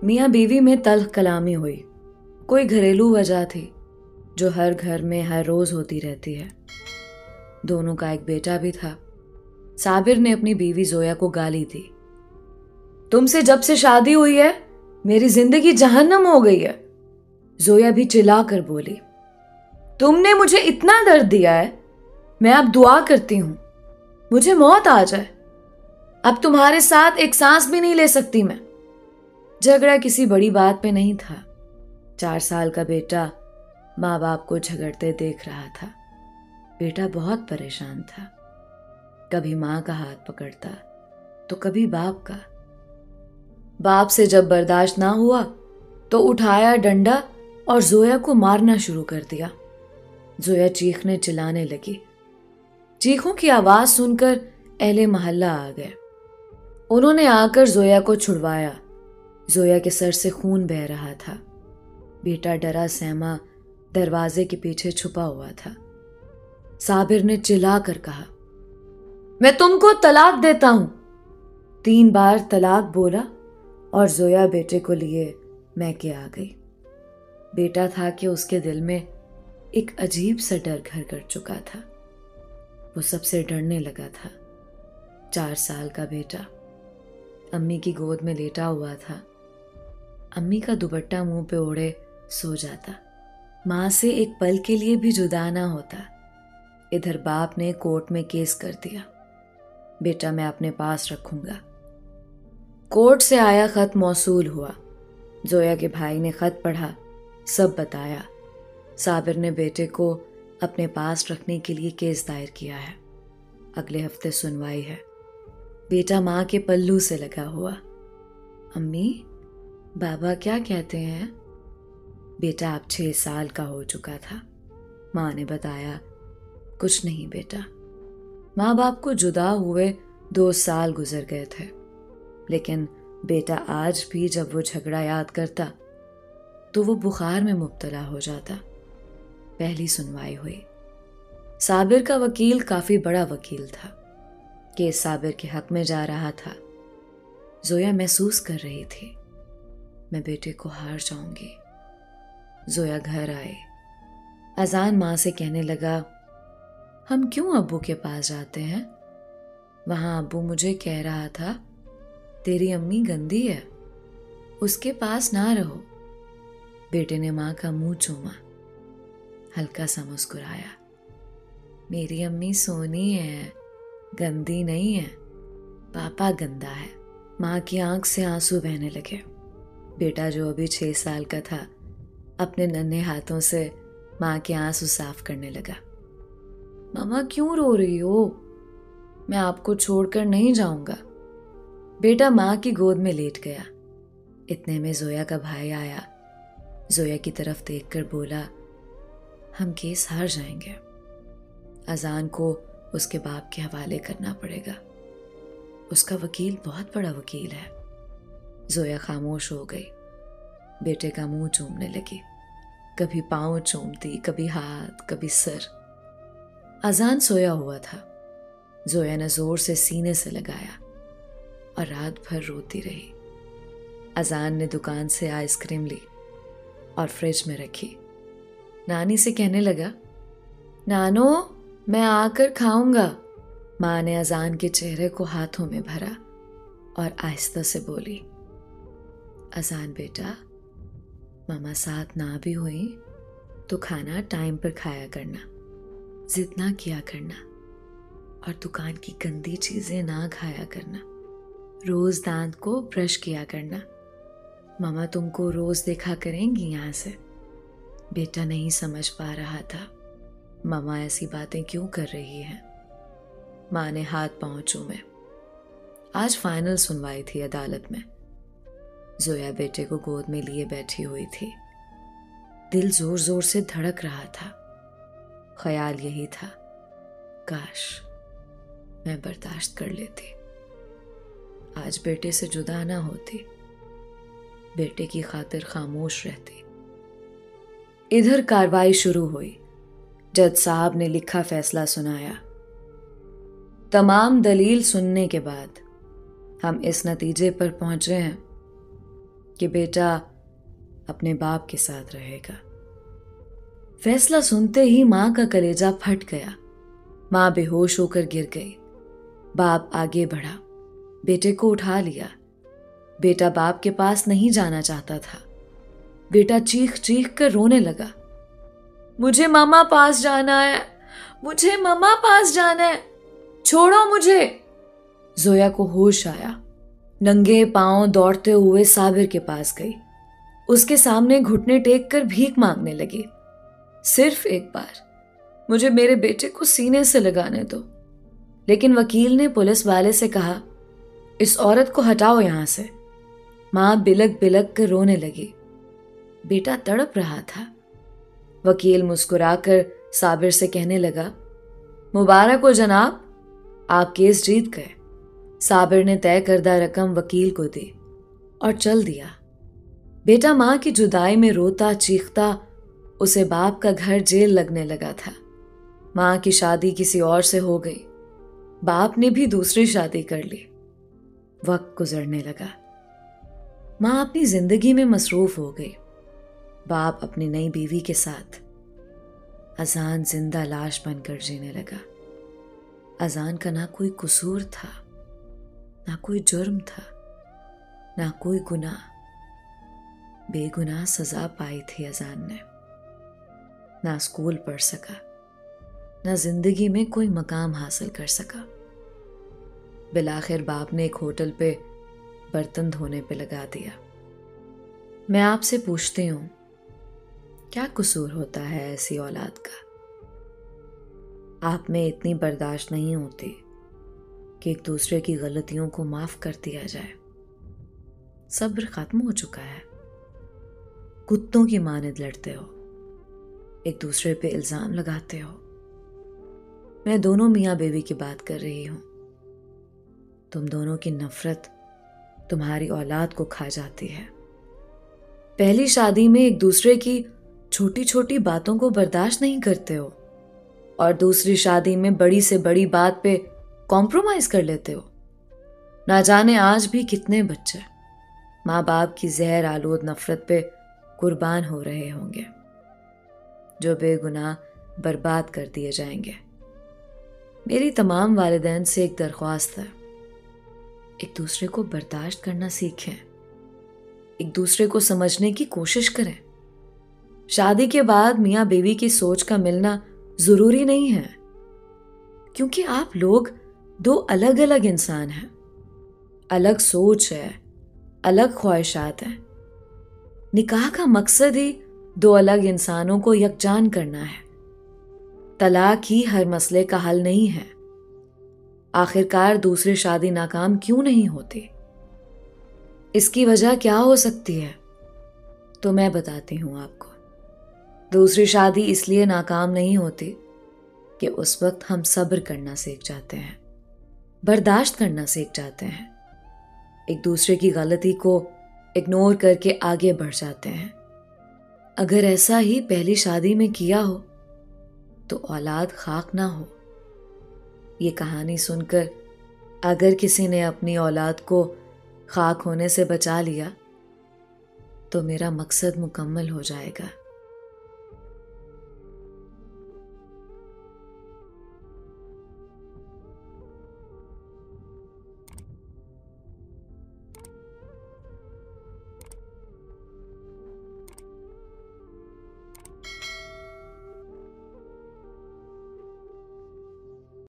मियाँ बीवी में तल्ख कलामी हुई। कोई घरेलू वजह थी जो हर घर में हर रोज होती रहती है। दोनों का एक बेटा भी था। साबिर ने अपनी बीवी जोया को गाली दी। तुमसे जब से शादी हुई है मेरी जिंदगी जहन्नम हो गई है। जोया भी चिल्ला कर बोली, तुमने मुझे इतना दर्द दिया है, मैं अब दुआ करती हूं मुझे मौत आ जाए। अब तुम्हारे साथ एक सांस भी नहीं ले सकती मैं। झगड़ा किसी बड़ी बात पे नहीं था। 4 साल का बेटा माँ बाप को झगड़ते देख रहा था। बेटा बहुत परेशान था। कभी माँ का हाथ पकड़ता तो कभी बाप का। बाप से जब बर्दाश्त ना हुआ तो उठाया डंडा और जोया को मारना शुरू कर दिया। जोया चीखने चिल्लाने लगी। चीखों की आवाज सुनकर अहले मोहल्ला आ गए। उन्होंने आकर जोया को छुड़वाया। जोया के सर से खून बह रहा था। बेटा डरा सहमा दरवाजे के पीछे छुपा हुआ था। साबिर ने चिल्ला कर कहा, मैं तुमको तलाक देता हूं। 3 बार तलाक बोला और जोया बेटे को लिए मैके आ गई। बेटा था कि उसके दिल में एक अजीब सा डर घर कर चुका था। वो सबसे डरने लगा था। 4 साल का बेटा अम्मी की गोद में लेटा हुआ था। अम्मी का दुपट्टा मुंह पे ओढ़े सो जाता। माँ से एक पल के लिए भी जुदा ना होता। इधर बाप ने कोर्ट में केस कर दिया, बेटा मैं अपने पास रखूंगा। कोर्ट से आया खत मौसूल हुआ। जोया के भाई ने खत पढ़ा, सब बताया। साबिर ने बेटे को अपने पास रखने के लिए केस दायर किया है। अगले हफ्ते सुनवाई है। बेटा माँ के पल्लू से लगा हुआ। अम्मी, बाबा क्या कहते हैं? बेटा अब 6 साल का हो चुका था। माँ ने बताया, कुछ नहीं बेटा। माँ बाप को जुदा हुए 2 साल गुजर गए थे, लेकिन बेटा आज भी जब वो झगड़ा याद करता तो वो बुखार में मुब्तला हो जाता। पहली सुनवाई हुई। साबिर का वकील काफी बड़ा वकील था। केस साबिर के हक में जा रहा था। जोया महसूस कर रही थी, मैं बेटे को हार जाऊंगी। जोया घर आए। अजान माँ से कहने लगा, हम क्यों अब्बू के पास जाते हैं? वहां अब्बू मुझे कह रहा था तेरी अम्मी गंदी है, उसके पास ना रहो। बेटे ने माँ का मुंह चूमा, हल्का सा मुस्कुराया। मेरी अम्मी सोनी है, गंदी नहीं है, पापा गंदा है। माँ की आंख से आंसू बहने लगे। बेटा जो अभी 6 साल का था अपने नन्हे हाथों से माँ के आंसू साफ करने लगा। मामा क्यों रो रही हो? मैं आपको छोड़कर नहीं जाऊंगा। बेटा माँ की गोद में लेट गया। इतने में जोया का भाई आया। जोया की तरफ देखकर बोला, हम केस हार जाएंगे। अजान को उसके बाप के हवाले करना पड़ेगा। उसका वकील बहुत बड़ा वकील है। जोया खामोश हो गई। बेटे का मुंह चूमने लगी। कभी पांव चूमती, कभी हाथ, कभी सर। अजान सोया हुआ था। जोया ने जोर से सीने से लगाया और रात भर रोती रही। अजान ने दुकान से आइसक्रीम ली और फ्रिज में रखी। नानी से कहने लगा, नानो मैं आकर खाऊंगा। माँ ने अजान के चेहरे को हाथों में भरा और आहिस्ता से बोली, अजान बेटा, मामा साथ ना भी हुई तो खाना टाइम पर खाया करना, जिद ना किया करना और दुकान की गंदी चीजें ना खाया करना। रोज दांत को ब्रश किया करना। मामा तुमको रोज देखा करेंगी यहाँ से। बेटा नहीं समझ पा रहा था मामा ऐसी बातें क्यों कर रही है। माँ ने हाथ पांव चूमे। आज फाइनल सुनवाई थी अदालत में। जोया बेटे को गोद में लिए बैठी हुई थी। दिल जोर जोर से धड़क रहा था। ख्याल यही था, काश मैं बर्दाश्त कर लेती, आज बेटे से जुदा ना होती, बेटे की खातिर खामोश रहती। इधर कार्रवाई शुरू हुई। जज साहब ने लिखा फैसला सुनाया। तमाम दलील सुनने के बाद हम इस नतीजे पर पहुंचे हैं कि बेटा अपने बाप के साथ रहेगा। फैसला सुनते ही मां का कलेजा फट गया। मां बेहोश होकर गिर गई। बाप आगे बढ़ा, बेटे को उठा लिया। बेटा बाप के पास नहीं जाना चाहता था। बेटा चीख चीख कर रोने लगा, मुझे मामा पास जाना है, मुझे मामा पास जाना है, छोड़ो मुझे। जोया को होश आया। नंगे पांव दौड़ते हुए साबिर के पास गई। उसके सामने घुटने टेक कर भीख मांगने लगी, सिर्फ एक बार मुझे मेरे बेटे को सीने से लगाने दो। लेकिन वकील ने पुलिस वाले से कहा, इस औरत को हटाओ यहां से। मां बिलक बिलक कर रोने लगी। बेटा तड़प रहा था। वकील मुस्कुराकर साबिर से कहने लगा, मुबारक हो जनाब, आप केस जीत गए। साबिर ने तय करदा रकम वकील को दी और चल दिया। बेटा मां की जुदाई में रोता चीखता उसे बाप का घर जेल लगने लगा था। मां की शादी किसी और से हो गई। बाप ने भी दूसरी शादी कर ली। वक्त गुजरने लगा। मां अपनी जिंदगी में मसरूफ हो गई। बाप अपनी नई बीवी के साथ। अजान जिंदा लाश बनकर जीने लगा। अजान का ना कोई कसूर था, ना कोई जुर्म था, ना कोई गुनाह। बेगुनाह सजा पाई थी अजान ने। ना स्कूल पढ़ सका, ना जिंदगी में कोई मकाम हासिल कर सका। बिलाखिर बाप ने एक होटल पे बर्तन धोने पे लगा दिया। मैं आपसे पूछती हूं, क्या कसूर होता है ऐसी औलाद का? आप में इतनी बर्दाश्त नहीं होती कि एक दूसरे की गलतियों को माफ कर दिया जाए। सब्र खत्म हो चुका है। कुत्तों की मानद लड़ते हो, एक दूसरे पे इल्जाम लगाते हो। मैं दोनों मियां बीवी की बात कर रही हूं। तुम दोनों की नफरत तुम्हारी औलाद को खा जाती है। पहली शादी में एक दूसरे की छोटी छोटी बातों को बर्दाश्त नहीं करते हो और दूसरी शादी में बड़ी से बड़ी बात पे कॉम्प्रोमाइज कर लेते हो। ना जाने आज भी कितने बच्चे माँ बाप की जहर आलूद नफरत पे कुर्बान हो रहे होंगे, जो बेगुनाह बर्बाद कर दिए जाएंगे। मेरी तमाम वालिदैन से एक दरख्वास्त है, एक दूसरे को बर्दाश्त करना सीखें, एक दूसरे को समझने की कोशिश करें। शादी के बाद मियाँ बीवी की सोच का मिलना जरूरी नहीं है, क्योंकि आप लोग दो अलग अलग इंसान हैं। अलग सोच है, अलग ख्वाहिशात हैं। निकाह का मकसद ही दो अलग इंसानों को यकजान करना है। तलाक ही हर मसले का हल नहीं है। आखिरकार दूसरी शादी नाकाम क्यों नहीं होती? इसकी वजह क्या हो सकती है? तो मैं बताती हूं आपको। दूसरी शादी इसलिए नाकाम नहीं होती कि उस वक्त हम सब्र करना सीख जाते हैं, बर्दाश्त करना सीख जाते हैं, एक दूसरे की गलती को इग्नोर करके आगे बढ़ जाते हैं। अगर ऐसा ही पहली शादी में किया हो तो औलाद खाक ना हो। ये कहानी सुनकर अगर किसी ने अपनी औलाद को खाक होने से बचा लिया तो मेरा मकसद मुकम्मल हो जाएगा।